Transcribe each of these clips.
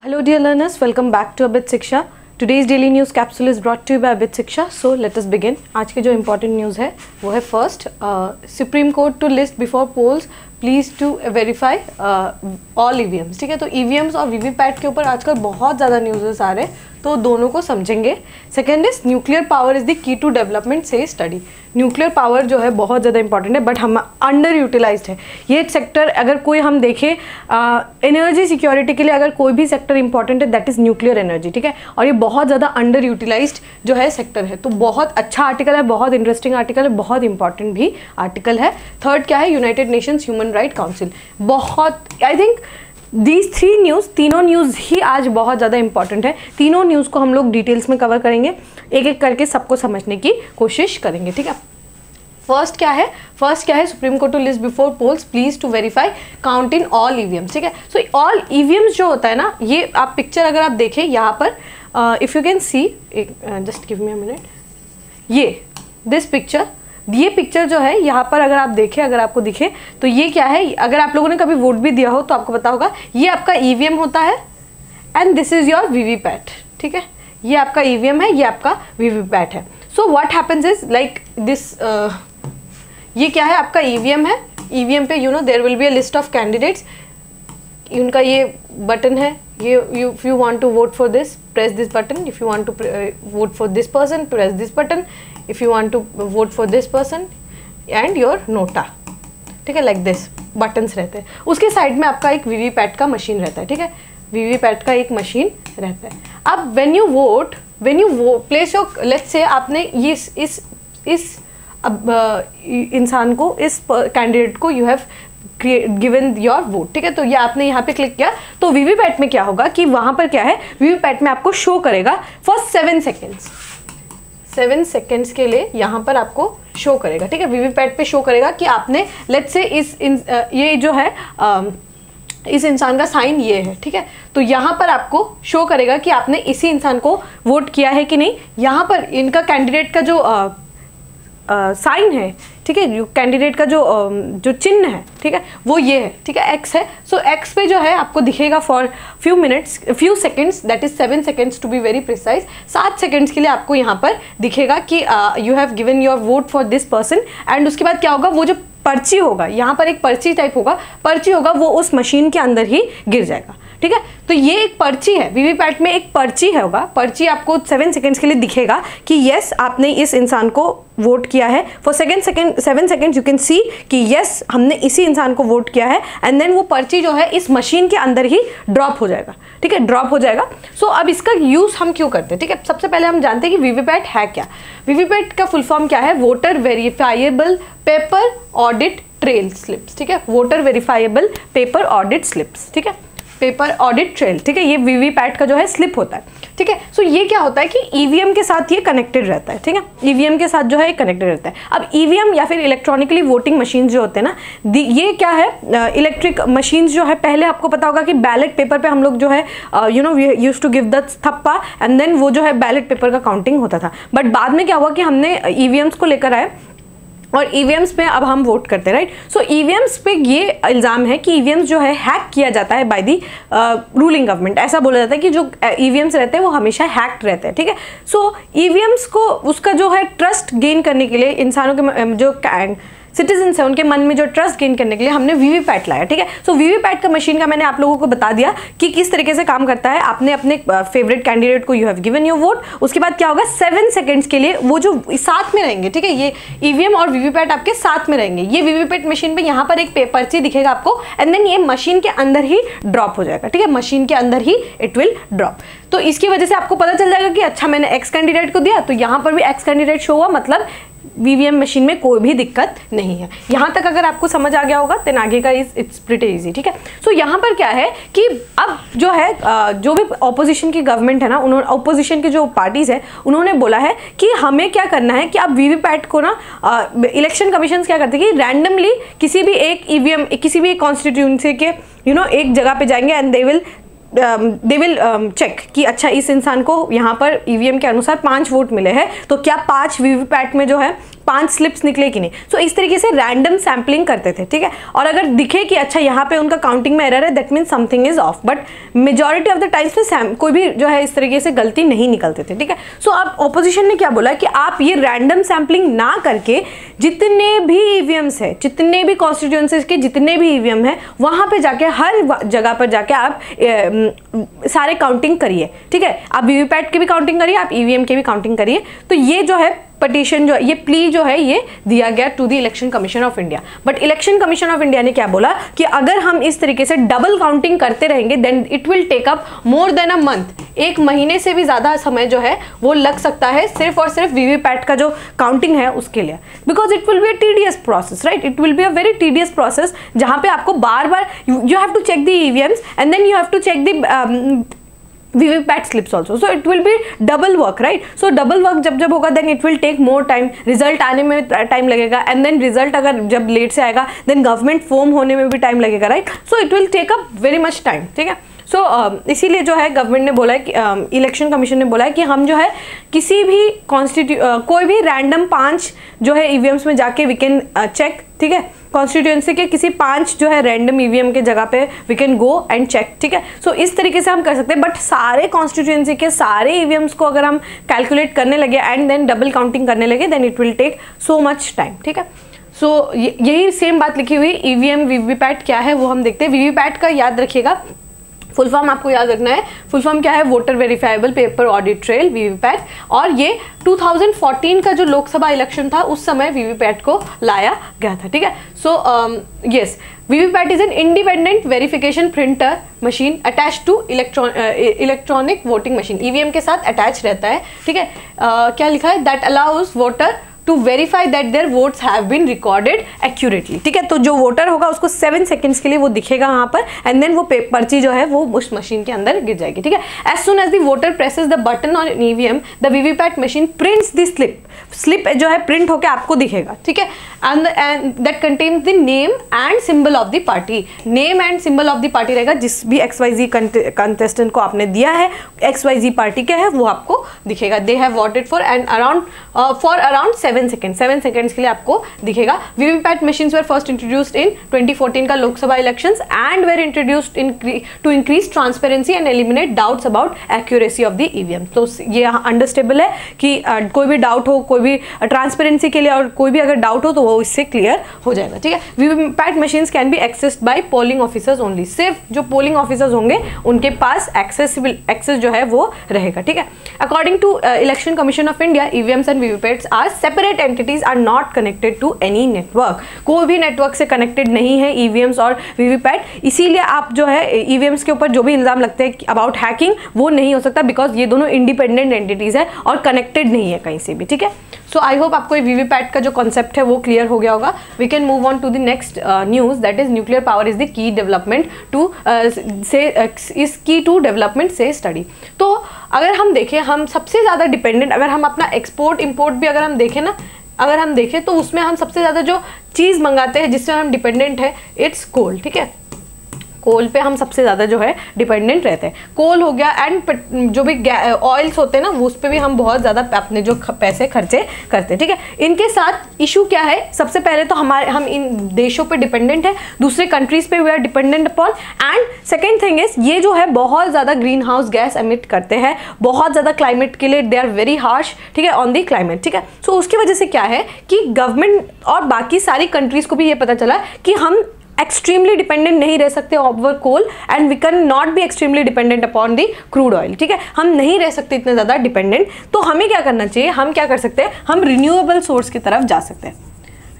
Hello dear learners, welcome back to Abit Shiksha. Today's daily news capsule is brought to you by Abit Shiksha. So let us begin. आज की जो important news है वो है first Supreme Court to list before polls please to verify all EVMs. ठीक है, तो EVMs और VVPAT के ऊपर आजकल बहुत ज़्यादा न्यूज़ आ रहे हैं, तो दोनों को समझेंगे. Second is nuclear power is the key to development से स्टडी. न्यूक्लियर पावर जो है बहुत ज़्यादा इंपॉर्टेंट है, बट हम अंडर यूटिलाइज्ड है ये सेक्टर. अगर कोई हम देखें एनर्जी सिक्योरिटी के लिए अगर कोई भी सेक्टर इंपॉर्टेंट है दैट इज़ न्यूक्लियर एनर्जी. ठीक है, और ये बहुत ज़्यादा अंडर यूटिलाइज्ड जो है सेक्टर है. तो बहुत अच्छा आर्टिकल है, बहुत इंटरेस्टिंग आर्टिकल है, बहुत इंपॉर्टेंट भी आर्टिकल है. थर्ड क्या है, United Nations human right council. बहुत I think these three news, तीनों न्यूज़ ही आज बहुत ज़्यादा इंपॉर्टेंट है. तीनों न्यूज़ को हम लोग डिटेल्स में कवर करेंगे, एक एक करके सबको समझने की कोशिश करेंगे. ठीक है, फर्स्ट क्या है, supreme court to list before polls please to verify count in all EVMs. ठीक है, सो ऑल EVMs जो होता है ना, ये आप पिक्चर अगर आप देखें यहाँ पर, if you can see, just give me a minute, this picture, ये पिक्चर जो है यहाँ पर अगर आप देखें, अगर आपको दिखे तो ये क्या है, अगर आप लोगों ने कभी वोट भी दिया हो तो आपको पता होगा ये आपका EVM होता है and this is your VVPAT. ठीक है, ये आपका EVM है, ये आपका VVPAT है. So what happens is like this, ये क्या है, आपका EVM है. EVM पे there will be a list of candidates. उनका ये बटन है, ये if you want to vote for this press this button, if you want to vote for this person press this button, if you want to vote for this person and your nota. ठीक है, like this buttons रहते हैं. उसके side में आपका एक VVPAT का machine रहता है. ठीक है, VVPAT का एक मशीन रहता है. अब when you vote place your, let's say आपने इस इंसान को, इस कैंडिडेट को you have given your vote. ठीक है, तो ये आपने यहाँ पे क्लिक किया तो VVPAT में क्या होगा कि वहाँ पर क्या है, VVPAT में आपको शो करेगा फॉर 7 सेकेंड्स. 7 सेकेंड्स के लिए यहाँ पर आपको शो करेगा. ठीक है, VVPAT पे शो करेगा कि आपने लेट्स से ये जो है इस इंसान का साइन ये है. ठीक है, तो यहाँ पर आपको शो करेगा कि आपने इसी इंसान को वोट किया है कि नहीं. यहाँ पर इनका कैंडिडेट का जो साइन है, ठीक है, कैंडिडेट का जो चिन्ह है, ठीक है, वो ये है. ठीक है, X है. सो X पे जो है आपको दिखेगा for few seconds, that is 7 seconds to be very precise. 7 seconds के लिए आपको यहाँ पर दिखेगा कि you have given your vote for this person. And उसके बाद क्या होगा, वो जो पर्ची होगा, यहाँ पर एक पर्ची टाइप होगा, पर्ची होगा, वो उस मशीन के अंदर ही गिर जाएगा. ठीक है, तो ये एक पर्ची है, VVPAT में एक पर्ची है होगा. पर्ची आपको 7 सेकेंड्स के लिए दिखेगा कि यस आपने इस इंसान को वोट किया है. For 7 seconds you can see कि यस हमने इसी इंसान को वोट किया है. एंड देन वो पर्ची जो है इस मशीन के अंदर ही ड्रॉप हो जाएगा. ठीक है, ड्रॉप हो जाएगा. सो अब इसका यूज़ हम क्यों करते हैं. ठीक है, सबसे पहले हम जानते हैं कि VVPAT है क्या. VVPAT का फुल फॉर्म क्या है, voter verifiable paper audit trail slips. ठीक है, voter verifiable paper audit slips. ठीक है, पेपर ऑडिट ट्रेल. ठीक है, ये VVPAT का जो है स्लिप होता है. ठीक है, सो ये क्या होता है कि EVM के साथ ये कनेक्टेड रहता है. ठीक है, EVM के साथ जो है कनेक्टेड रहता है. अब EVM या फिर इलेक्ट्रॉनिकली वोटिंग मशीन्स जो होते हैं ना, ये क्या है, इलेक्ट्रिक मशीन्स जो है, पहले आपको पता होगा कि बैलेट पेपर पे हम लोग जो है we used to give the thappa and then वो जो है बैलेट पेपर का काउंटिंग होता था. बट बाद में क्या हुआ कि हमने EVMs को लेकर आए और EVMs पे अब हम वोट करते हैं. राइट, सो EVMs पे ये इल्ज़ाम है कि EVMs जो है हैक किया जाता है बाय दी रूलिंग गवर्नमेंट. ऐसा बोला जाता है कि जो EVMs रहते हैं वो हमेशा हैक्ड रहते हैं. ठीक है, सो EVMs को उसका जो है ट्रस्ट गेन करने के लिए इंसानों के जो सिटीजन्स है उनके मन में जो ट्रस्ट गेन करने के लिए हमने VVPAT लाया. ठीक है, सो VVPAT का मशीन का मैंने आप लोगों को बता दिया कि किस तरीके से काम करता है. आपने अपने फेवरेट कैंडिडेट को you have given your vote. उसके बाद क्या होगा, 7 सेकेंड्स के लिए वो जो साथ में रहेंगे. ठीक है, ये EVM और VVPAT आपके साथ में रहेंगे. ये VVPAT मशीन पे यहाँ पर एक पर्ची दिखेगा आपको एंड देन ये मशीन के अंदर ही ड्रॉप हो जाएगा. ठीक है, मशीन के अंदर ही इट विल ड्रॉप. तो इसकी वजह से आपको पता चल जाएगा कि अच्छा मैंने X कैंडिडेट को दिया तो यहाँ पर भी X कैंडिडेट शो हुआ, मतलब VVM मशीन में कोई भी दिक्कत नहीं है. यहाँ तक अगर आपको समझ आ गया होगा तो आगे का इट्स प्रीटी इजी. ठीक है, सो यहाँ पर क्या है कि अब जो है जो भी ऑपोजिशन की गवर्नमेंट है ना, उन्होंने ऑपोजिशन की जो पार्टीज है उन्होंने बोला है कि हमें क्या करना है कि अब VVPAT को ना इलेक्शन कमीशन क्या करते हैं कि रैंडमली किसी भी एक EVM, किसी भी एक कॉन्स्टिट्यूंसी के एक जगह पे जाएंगे एंड दे विल चेक कि अच्छा इस इंसान को यहाँ पर EVM के अनुसार 5 वोट मिले हैं, तो क्या 5 VVPAT में जो है 5 स्लिप्स निकले कि नहीं। सो इस तरीके से रैंडम सैम्पलिंग करते थे, ठीक है। और अगर दिखे कि अच्छा यहाँ पे उनका काउंटिंग में एरर है, that means something is of, but majority of the times में कोई भी जो है इस तरीके से गलती नहीं निकलते थे, ठीक है। सो अब ऑपोजिशन ने क्या बोला कि आप ये रैंडम सैम्पलिंग ना करके जितने भी ईवीएम्स है, जितने भी कॉन्स्टिट्यूएंसीज के जितने भी ईवीएम है, वहां पे जाके हर जगह पर जाके आप सारे काउंटिंग करिए, ठीक है। आप वीवीपैट की भी काउंटिंग करिए, आप ईवीएम की भी काउंटिंग करिए। तो ये जो है पटिशन जो ये प्ली जो है ये दिया गया to the election commission of India. But election commission of India ने क्या बोला कि अगर हम इस तरीके से डबल काउंटिंग करते रहेंगे then it will take up more than a month, 1 महीने से भी ज्यादा समय जो है वो लग सकता है सिर्फ और सिर्फ वीवीपैट का जो काउंटिंग है उसके लिए, because it will be a tedious process, right. It will be a very tedious process जहां पे आपको बार बार you have to check the EVMs and then you have to check the VVPAT slips also, so it will be double work, right? So double work जब होगा then it will take more time, result आने में time लगेगा, and then result अगर जब late से आएगा then government form होने में भी टाइम लगेगा, right? So it will take up very much time, ठीक है। सो इसीलिए जो है गवर्नमेंट ने बोला है कि इलेक्शन कमीशन ने बोला है कि हम जो है किसी भी कोई भी रैंडम 5 जो है ईवीएम्स में जाके वी कैन चेक, ठीक है। कॉन्स्टिट्यूएंसी के किसी 5 जो है रैंडम ईवीएम के जगह पे we can go and check, ठीक है। सो इस तरीके से हम कर सकते हैं, बट सारे कॉन्स्टिट्यूएंसी के सारे ईवीएम्स को अगर हम कैलकुलेट करने लगे एंड देन डबल काउंटिंग करने लगे then it will take so much time, ठीक है। सो यही सेम बात लिखी हुई ईवीएम वीवीपैट क्या है वो हम देखते हैं। वीवीपैट का याद रखिएगा, फुल फॉर्म आपको याद रखना है। फुल फॉर्म क्या है? Voter verifiable paper audit trail, VVPAT. और ये 2014 का जो लोकसभा इलेक्शन था उस समय वीवीपैट को लाया गया था, ठीक है। So yes, VVPAT is an independent verification printer machine attach to electronic voting machine. EVM के साथ अटैच रहता है, ठीक है। क्या लिखा है? That allows voter to verify that their votes have been recorded accurately, ठीक है। तो जो वोटर होगा उसको 7 सेकंड्स के लिए वो दिखेगा वहां पर एंड देन वो पर्ची जो है वो उस मशीन के अंदर गिर जाएगी, ठीक है। As soon as the voter presses the button on EVM the VVPAT machine prints the slip जो है प्रिंट होकर आपको दिखेगा, ठीक है। And that contains the name and symbol of the party. Name and symbol of the party रहेगा, जिस भी XYZ कंटेस्टेंट को आपने दिया है, XYZ पार्टी क्या है वो आपको दिखेगा। They have voted for and around 7 seconds के लिए आपको दिखेगा। VVPAT machines were first introduced in 2014 का Lok Sabha elections and were introduced to increase transparency and eliminate doubts about accuracy of the EVM. तो ये अंडरस्टेबल है कि कोई भी डाउट हो, कोई भी ट्रांसपेरेंसी के लिए और कोई भी अगर डाउट हो तो वो इससे क्लियर हो जाएगा, ठीक है। VVPAT machines can be accessed by polling officers only. सिर्फ जो पोलिंग ऑफिसर्स होंगे उनके पास एक्सेस जो है वो रहेगा, ठीक है। According to Election commission of India, EVMs and VVPATs are separate entities, are not connected to any network. कोई भी नेटवर्क से कनेक्टेड नहीं है ईवीएम्स और वीवीपैट। इसीलिए आप जो है ईवीएम्स के ऊपर जो भी इल्जाम लगते हैं अबाउट हैकिंग वो नहीं हो सकता, बिकॉज ये दोनों इंडिपेंडेंट एंटिटीज है और कनेक्टेड नहीं है कहीं से भी, ठीक है। सो आई होप आपको वीवीपैट का जो कॉन्सेप्ट है वो क्लियर हो गया होगा। We can move on to the next news, that is nuclear power is the key development to is key to development से स्टडी। तो अगर हम देखें, हम सबसे ज़्यादा डिपेंडेंट, अगर हम अपना एक्सपोर्ट इम्पोर्ट भी अगर हम देखें ना, अगर हम देखें तो उसमें हम सबसे ज़्यादा जो चीज़ मंगाते हैं जिससे हम डिपेंडेंट है, इट्स कोल, ठीक है। कोल पे हम सबसे ज़्यादा जो है डिपेंडेंट रहते हैं। कोल हो गया एंड जो भी ऑयल्स होते हैं ना उस पर भी हम बहुत ज़्यादा अपने जो पैसे खर्चे करते हैं, ठीक है। इनके साथ इशू क्या है? सबसे पहले तो हम इन देशों पे डिपेंडेंट है, दूसरे कंट्रीज पे we are dependent upon, and second thing is ये जो है बहुत ज़्यादा ग्रीन हाउस गैस एमिट करते हैं, बहुत ज़्यादा क्लाइमेट के लिए दे आर वेरी हार्श, ठीक है, ऑन दी क्लाइमेट, ठीक है। सो उसकी वजह से क्या है कि गवर्नमेंट और बाकी सारी कंट्रीज को भी ये पता चला कि हम एक्सट्रीमली डिपेंडेंट नहीं रह सकते over coal and we can not be extremely dependent upon the crude oil, ठीक है। हम नहीं रह सकते इतने ज़्यादा डिपेंडेंट। तो हमें क्या करना चाहिए? हम क्या कर सकते हैं? हम रिन्यूएबल सोर्स की तरफ जा सकते हैं,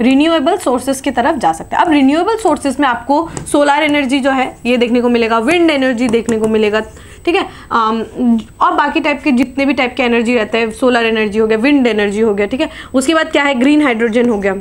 रिन्यूएबल सोर्सेज की तरफ जा सकते हैं। अब रिन्यूएबल सोर्सेज में आपको सोलर एनर्जी जो है ये देखने को मिलेगा, विंड एनर्जी देखने को मिलेगा, ठीक है। और बाकी टाइप के जितने भी टाइप के एनर्जी रहते हैं, सोलर एनर्जी हो गया, विंड एनर्जी हो गया, ठीक है। उसके बाद क्या है? ग्रीन हाइड्रोजन हो गया,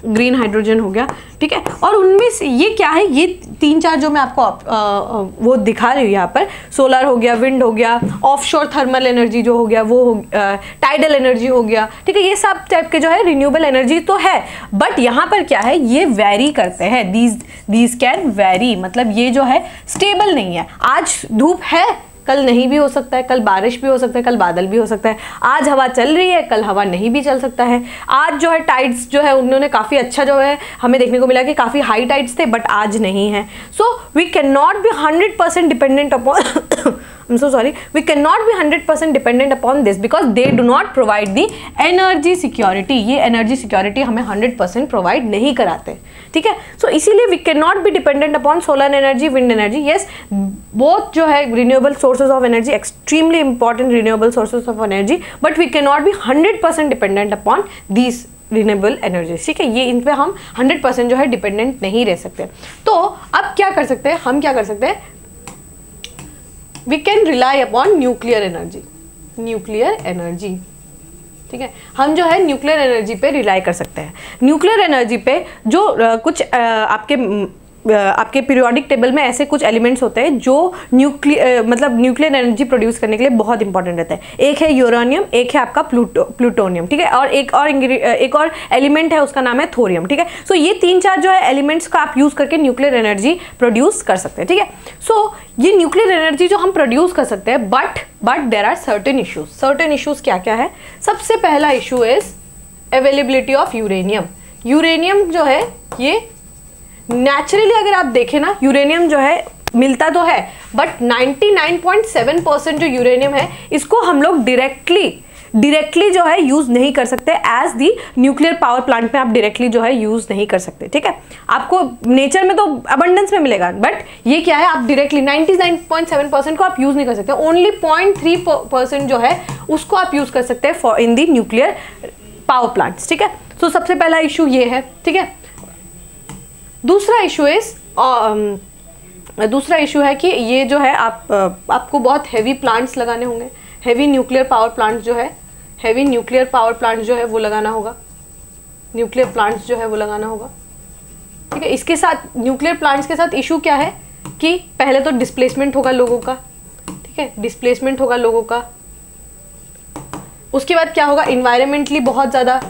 ग्रीन हाइड्रोजन हो गया, ठीक है। और उनमें से ये क्या है? ये 3-4 जो मैं आपको वो दिखा रही हूँ यहाँ पर, सोलर हो गया, विंड हो गया, ऑफशोर थर्मल एनर्जी जो हो गया वो हो, टाइडल एनर्जी हो गया, ठीक है। ये सब टाइप के जो है रिन्यूएबल एनर्जी तो है, बट यहाँ पर क्या है? ये वेरी करते हैं, दीज कैन वेरी, मतलब ये जो है स्टेबल नहीं है। आज धूप है, कल नहीं भी हो सकता है, कल बारिश भी हो सकता है, कल बादल भी हो सकता है। आज हवा चल रही है, कल हवा नहीं भी चल सकता है। आज जो है टाइड्स जो है उन्होंने काफ़ी अच्छा जो है हमें देखने को मिला कि काफ़ी हाई टाइड्स थे, बट आज नहीं है। So we can not be 100% dependent upon I'm so sorry, we cannot be 100% dependent upon this because they do not provide the energy security। ये energy security हमें 100% provide नहीं कराते, ठीक है। So इसीलिए we cannot be dependent upon solar energy, wind energy। Yes, both जो है renewable sources of energy, extremely important renewable sources of energy, but we cannot be 100% dependent upon these renewable energy, ठीक है। ये इन पे हम 100% जो है डिपेंडेंट नहीं रह सकते। तो अब क्या कर सकते हैं, हम क्या कर सकते हैं, we can rely upon nuclear energy, nuclear energy, ठीक है। हम जो है न्यूक्लियर एनर्जी पे रिलाई कर सकते हैं। न्यूक्लियर एनर्जी पे जो कुछ आपके पीरियोडिक टेबल में ऐसे कुछ एलिमेंट्स होते हैं जो न्यूक्लियर एनर्जी प्रोड्यूस करने के लिए बहुत इंपॉर्टेंट रहते हैं। एक है यूरेनियम, एक है आपका प्लूटोनियम, ठीक है, और एक और एलिमेंट है, उसका नाम है थोरियम, ठीक है। सो ये 3-4 जो है एलिमेंट्स का आप यूज करके न्यूक्लियर एनर्जी प्रोड्यूस कर सकते हैं, ठीक है। सो ये न्यूक्लियर एनर्जी जो हम प्रोड्यूस कर सकते हैं, but there are certain issues. Certain issues क्या क्या है? सबसे पहला issue is availability of uranium. Uranium जो है ये नेचुरली अगर आप देखें ना, यूरेनियम जो है मिलता तो है, बट 99.7% जो यूरेनियम है इसको हम लोग डायरेक्टली जो है यूज नहीं कर सकते। As the nuclear power plant में आप डायरेक्टली जो है यूज नहीं कर सकते, ठीक है। आपको नेचर में तो अबंडेंस में मिलेगा, बट ये क्या है, आप डायरेक्टली 99.7% को आप यूज नहीं कर सकते। ओनली 0.3% जो है उसको आप यूज कर सकते हैं for in the nuclear power plants, ठीक है। तो सबसे पहला इशू ये है, ठीक है। दूसरा इशू है कि ये जो है आपको बहुत हैवी प्लांट्स लगाने होंगे। हैवी न्यूक्लियर पावर प्लांट जो है, हैवी न्यूक्लियर पावर प्लांट जो है वो लगाना होगा, न्यूक्लियर प्लांट्स जो है वो लगाना होगा, ठीक है। इसके साथ न्यूक्लियर प्लांट्स के साथ इशू क्या है कि पहले तो डिस्प्लेसमेंट होगा लोगों का, ठीक है, डिस्प्लेसमेंट होगा लोगों का। उसके बाद क्या होगा, इन्वायरमेंटली बहुत ज़्यादा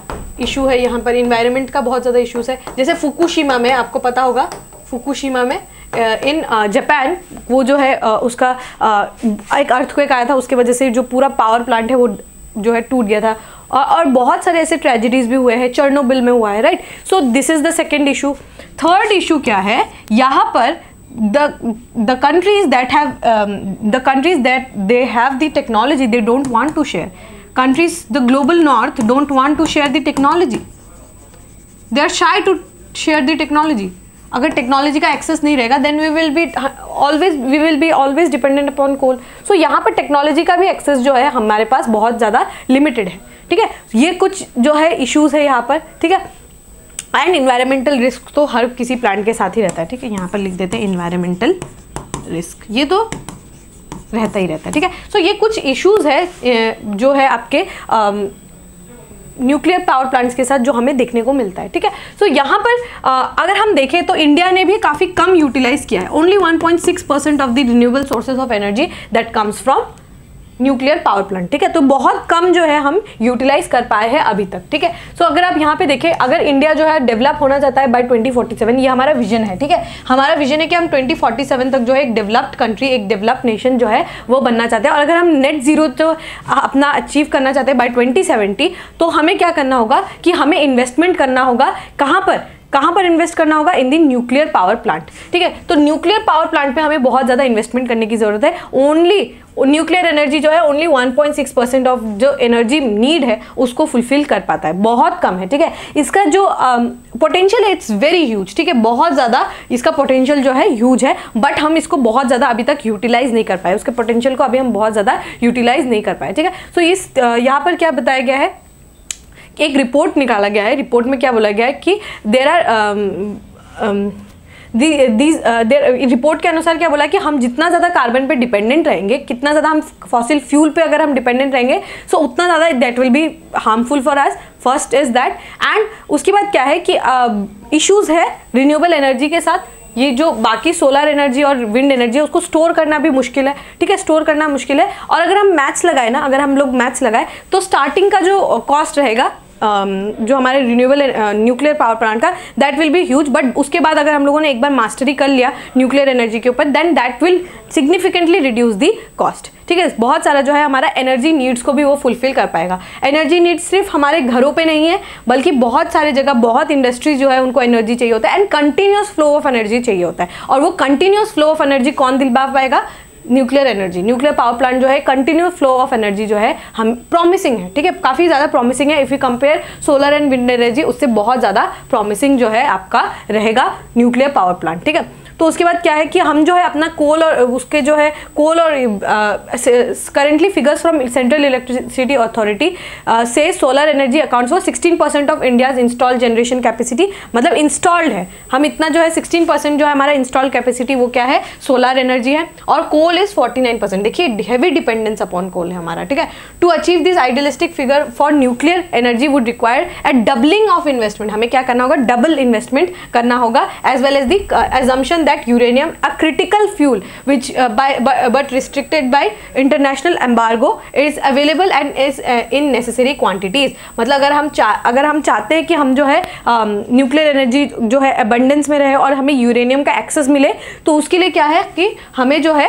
इशू है, यहाँ पर इन्वायरमेंट का बहुत ज़्यादा इश्यूज है। जैसे फुकुशिमा में, आपको पता होगा फुकुशिमा में इन जापान वो जो है उसका एक अर्थक्वेक आया था, उसके वजह से जो पूरा पावर प्लांट है वो जो है टूट गया था, और बहुत सारे ऐसे ट्रेजेडीज भी हुए हैं, चर्नोबिल में हुआ है, right. So this is the second issue. Third issue क्या है, यहाँ पर the countries that they have the technology, they don't want to share. Countries, the global north don't want to share the technology. They are shy to share the technology. अगर technology का access नहीं रहेगा, then we will be always dependent upon coal. So यहाँ पर technology का भी access जो है हमारे पास बहुत ज़्यादा लिमिटेड है, ठीक है। ये कुछ जो है इश्यूज है यहाँ पर, ठीक है। एंड इन्वायरमेंटल रिस्क तो हर किसी प्लांट के साथ ही रहता है, ठीक है। यहाँ पर लिख देते हैं इन्वायरमेंटल रिस्क, ये तो रहता ही रहता है, ठीक है। सो ये कुछ इश्यूज है जो है आपके न्यूक्लियर पावर प्लांट्स के साथ जो हमें देखने को मिलता है, ठीक है। सो यहाँ पर अगर हम देखें तो इंडिया ने भी काफ़ी कम यूटिलाइज किया है। Only 1.6% of the renewable sources of energy that comes from nuclear power plant, ठीक है। तो बहुत कम जो है हम यूटिलाइज कर पाए हैं अभी तक, ठीक है। सो अगर आप यहाँ पे देखें, अगर इंडिया जो है डेवलप होना चाहता है बाय 2047, ये हमारा विजन है, ठीक है। हमारा विजन है कि हम 2047 तक जो है एक डेवलप्ड कंट्री, एक डेवलप्ड नेशन जो है वो बनना चाहते हैं। और अगर हम नेट जीरो जो अपना अचीव करना चाहते हैं बाय 2070, तो हमें क्या करना होगा कि हमें इन्वेस्टमेंट करना होगा। कहाँ पर इन्वेस्ट करना होगा? इन दी न्यूक्लियर पावर प्लांट, ठीक है। तो न्यूक्लियर पावर प्लांट पे हमें बहुत ज़्यादा इन्वेस्टमेंट करने की ज़रूरत है। ओनली न्यूक्लियर एनर्जी जो है ओनली 1.6% ऑफ जो एनर्जी नीड है उसको फुलफिल कर पाता है, बहुत कम है, ठीक है। इसका जो पोटेंशियल है इट्स वेरी ह्यूज, ठीक है, बहुत ज़्यादा इसका पोटेंशियल जो है ह्यूज है, बट हम इसको बहुत ज़्यादा अभी तक यूटिलाइज नहीं कर पाए, उसके पोटेंशियल को अभी हम बहुत ज़्यादा यूटिलाइज नहीं कर पाए, ठीक है। सो इस यहाँ पर क्या बताया गया है, एक रिपोर्ट निकाला गया है। रिपोर्ट में क्या बोला गया है कि देयर आर रिपोर्ट के अनुसार क्या बोला कि हम जितना ज़्यादा कार्बन पे डिपेंडेंट रहेंगे, कितना ज़्यादा हम फॉसिल फ्यूल पे अगर हम डिपेंडेंट रहेंगे, सो उतना ज़्यादा that will be harmful for us. First is that, and उसके बाद क्या है कि इश्यूज है रिन्यूएबल एनर्जी के साथ। ये जो बाकी सोलर एनर्जी और विंड एनर्जी है उसको स्टोर करना भी मुश्किल है, ठीक है, स्टोर करना मुश्किल है। और अगर हम मैथ्स लगाए ना, अगर हम लोग मैथ्स लगाए तो स्टार्टिंग का जो कॉस्ट रहेगा जो हमारे रिन्यूएबल न्यूक्लियर पावर प्लांट का, that will be huge. But उसके बाद अगर हम लोगों ने एक बार मास्टरी कर लिया न्यूक्लियर एनर्जी के ऊपर, then that will significantly reduce the cost. ठीक है, बहुत सारा जो है हमारा एनर्जी नीड्स को भी वो फुलफिल कर पाएगा। एनर्जी नीड्स सिर्फ हमारे घरों पे नहीं है, बल्कि बहुत सारे जगह, बहुत इंडस्ट्रीज जो है उनको एनर्जी चाहिए होता है, and continuous flow of energy चाहिए होता है। और वो कंटिन्यूस फ्लो ऑफ एनर्जी कौन दिलवा पाएगा? Nuclear energy. Nuclear power plant जो है कंटिन्यूस फ्लो ऑफ एनर्जी जो है हम प्रॉमिसिंग है। ठीक है, काफ़ी ज़्यादा प्रॉमिसिंग है। If you compare solar and wind energy, उससे बहुत ज़्यादा प्रॉमिसिंग जो है आपका रहेगा न्यूक्लियर पावर प्लांट। ठीक है, तो उसके बाद क्या है कि हम जो है अपना कोल और उसके जो है कोल और currently figures from Central Electricity Authority से solar energy accounts for 16% of India's installed generation capacity. मतलब इंस्टॉल्ड है हम इतना जो है 16% जो है हमारा इंस्टॉल्ड कैपेसिटी वो क्या है? सोलर एनर्जी है। और कोल इज 49%। देखिए हैवी डिपेंडेंस अपॉन कोल है हमारा। ठीक है, to achieve this idealistic figure for nuclear energy would require a doubling of investment. हमें क्या करना होगा? डबल इन्वेस्टमेंट करना होगा, as well as the assumption that uranium, a critical fuel which but restricted by international embargo, is available and is in necessary quantities। मतलब अगर हम चाहते हैं कि हम जो है न्यूक्लियर एनर्जी जो है अबंडेंस में रहे और हमें यूरेनियम का एक्सेस मिले, तो उसके लिए क्या है कि हमें जो है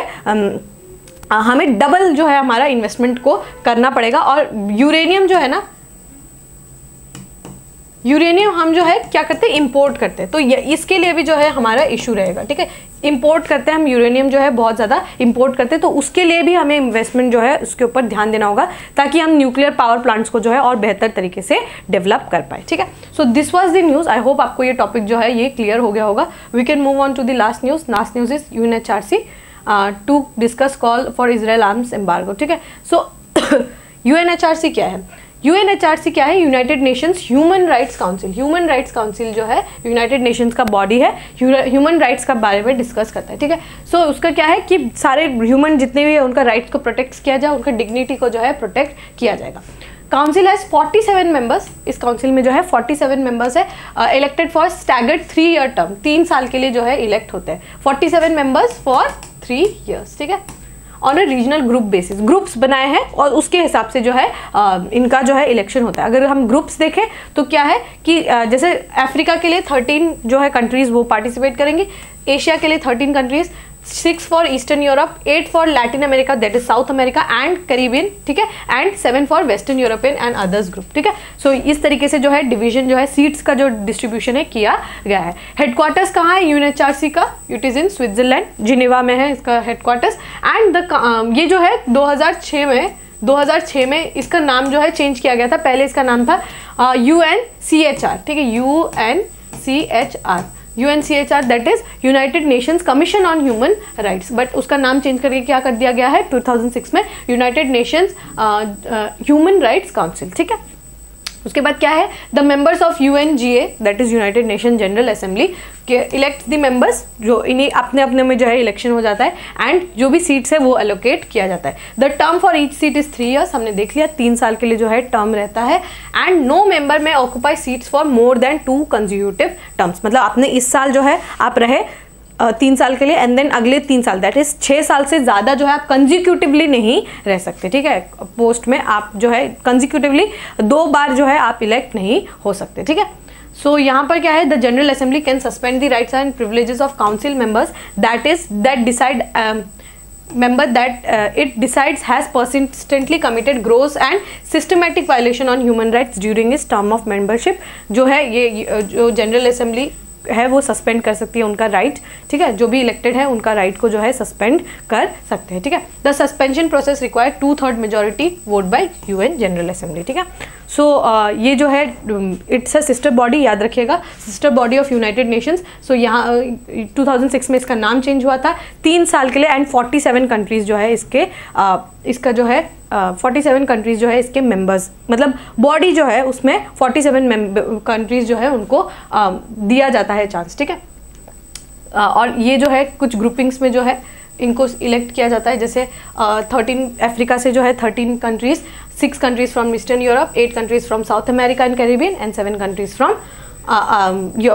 हमें डबल जो है हमारा इन्वेस्टमेंट को करना पड़ेगा। और यूरेनियम जो है ना, यूरेनियम हम जो है क्या करते हैं? इंपोर्ट करते हैं। तो इसके लिए भी जो है हमारा इशू रहेगा। ठीक है, इंपोर्ट करते हैं हम यूरेनियम जो है, बहुत ज़्यादा इंपोर्ट करते हैं, तो उसके लिए भी हमें इन्वेस्टमेंट जो है उसके ऊपर ध्यान देना होगा, ताकि हम न्यूक्लियर पावर प्लांट्स को जो है और बेहतर तरीके से डेवलप कर पाए। ठीक है, so this was the news. I hope आपको ये टॉपिक जो है ये क्लियर हो गया होगा। We can move on to the last news. Last news is UNHRC to discuss call for Israel arms embargo. ठीक है, सो UNHRC क्या है? UNHRC क्या है? United Nations Human Rights Council. Human Rights Council जो है यूनाइटेड नेशंस का body है, ह्यूमन राइट्स का बारे में डिस्कस करता है। ठीक है, सो उसका क्या है कि सारे ह्यूमन जितने भी है उनका राइट्स को प्रोटेक्ट किया जाए, उनका डिग्निटी को जो है प्रोटेक्ट किया जाएगा। Council has 47 members. इस काउंसिल में जो है 47 मेंबर्स है, elected for staggered 3-year term. 3 साल के लिए जो है इलेक्ट होते हैं 47 मेंबर्स फॉर 3 years। ठीक है, on a regional group basis, groups बनाए हैं और उसके हिसाब से जो है इनका जो है इलेक्शन होता है। अगर हम ग्रुप्स देखें तो क्या है कि जैसे अफ्रीका के लिए 13 जो है कंट्रीज वो पार्टिसिपेट करेंगे, एशिया के लिए 13 countries, 6 for eastern Europe, 8 for Latin America that is south America and Caribbean. ठीक है, and 7 for western European and others group. ठीक है, सो इस तरीके से जो है डिवीजन जो है सीट्स का जो डिस्ट्रीब्यूशन है किया गया है। हेडक्वार्टर्स कहाँ है UNHRC का? It is in Switzerland, Geneva में है इसका हेडक्वार्टर्स। एंड ये जो है 2006 में इसका नाम जो है चेंज किया गया था। पहले इसका नाम था UNCHR। ठीक है, UNCHR that is United Nations commission on human rights. But उसका नाम चेंज करके क्या कर दिया गया है 2006 में? United Nations Human Rights council. ठीक है, उसके बाद क्या है? The members of UNGA that is United nation general assembly elect the members, जो इन्हीं अपने अपने में जो है इलेक्शन हो जाता है, एंड जो भी सीट्स है वो एलोकेट किया जाता है। The term for each seat is 3 years। हमने देख लिया 3 साल के लिए जो है टर्म रहता है। एंड नो मेंबर में occupy seats for more than 2 consecutive terms. मतलब आपने इस साल जो है आप रहे 3 साल के लिए, एंड देन अगले 3 साल दैट इज 6 साल से ज़्यादा जो है आप कंजिक्यूटिवली नहीं रह सकते। ठीक है, पोस्ट में आप जो है कंजिक्यूटिवली 2 बार जो है आप इलेक्ट नहीं हो सकते। ठीक है, सो यहाँ पर क्या है? The general assembly can suspend the rights and privileges of council members that decide member that it decides has persistently committed gross and systematic violation on human rights during his term of membership। जो है ये जो general assembly है वो suspend कर सकती है उनका राइट। ठीक है, जो भी इलेक्टेड है उनका राइट को जो है सस्पेंड कर सकते हैं। ठीक है, the suspension process require 2/3 majority vote by UN General Assembly. ठीक है, सो ये जो है इट्स अ सिस्टर बॉडी, याद रखिएगा, sister body of United Nations. So यहाँ 2006 में इसका नाम चेंज हुआ था 3 साल के लिए, एंड 47 कंट्रीज जो है इसका जो है 47 कंट्रीज जो है इसके मेंबर्स, मतलब बॉडी जो है उसमें 47 कंट्रीज जो है उनको दिया जाता है चांस। ठीक है, और ये जो है कुछ ग्रुपिंग्स में जो है इनको इलेक्ट किया जाता है, जैसे 13 अफ्रीका से जो है 13 countries, 6 countries from eastern Europe, 8 countries from south America and Caribbean, and 7 countries from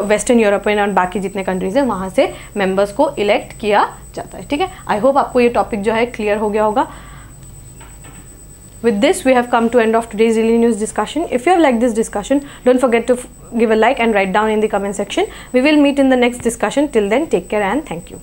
western European और बाकी जितने कंट्रीज हैं वहाँ से मेंबर्स को इलेक्ट किया जाता है। ठीक है, आई होप आपको ये टॉपिक जो है क्लियर हो गया होगा। With this, we have come to end of today's daily news discussion. If you have liked this discussion, don't forget to give a like and write down in the comment section. We will meet in the next discussion. Till then, take care and thank you.